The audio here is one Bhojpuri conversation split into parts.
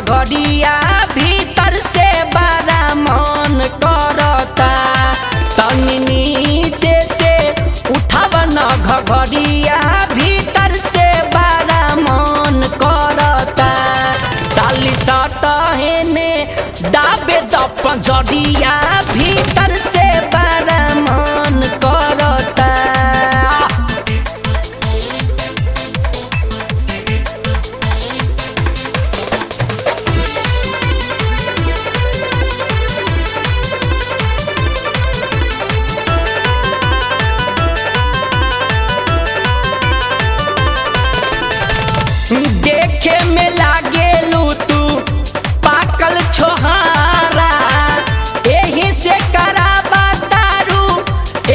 घघरिया भीतर से बड़ा मन करता तनी नीचे से उठाव न घघरिया भीतर से बड़ा मन करता साली सटहे ने दाबे दप जड़िया भीतर से बड़ा मन करता। देखे में लागेलू तू पाकल छोहारा एही से कराबा तारू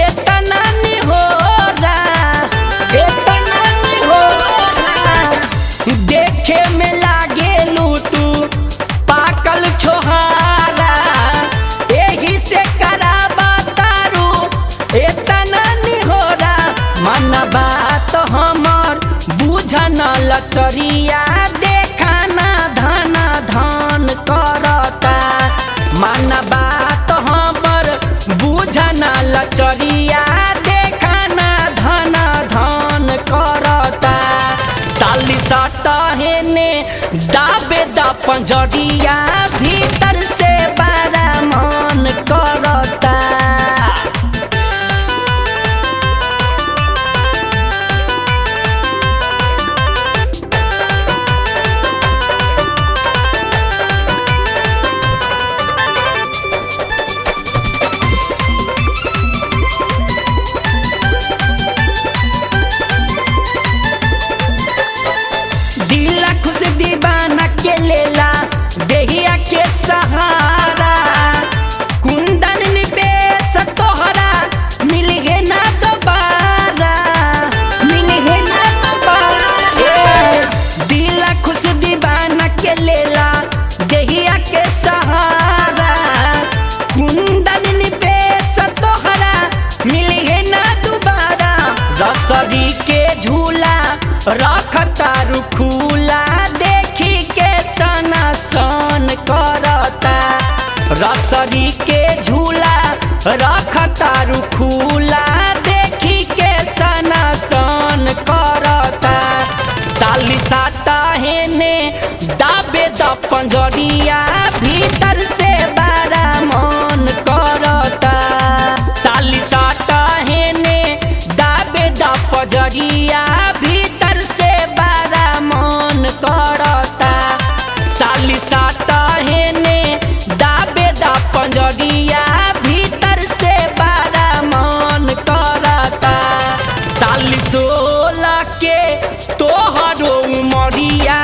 एतना निहोरा देखे में लागेलू तू पाकल छोहारा एही से कराबा तारू एतना निहोरा मन बात हमर बुझन लचरिया देखाना धन धन करता मन बात हमर बुझन लचरिया देखाना धन धन करता साली सटहे ने दाबे दप जड़िया भीतर से बड़ा मन करता। खुश दीवाना के लेला देहिया के सहारा कुंदन निवेश तोहरा मिलगे ना दोबारा दिल खुश दीवाना के लेला देहिया के सहारा कुंदन निवेश तोहरा मिलगे ना दोबारा रसरी के झूला रखता रुखूला देखी के सना सन करता रसरी के झूला रखता रुखूला देखी के सना सन करता साली सटहे ने दाबे दप जड़िया भीतर से बड़ा मन करता साली सटहे ने दाबे दप जड़िया भीतर से बड़ा मन करता साली सटहे ने दाबे दप जड़िया भीतर से बड़ा मन करता साली 16 के तोहरो उमरिया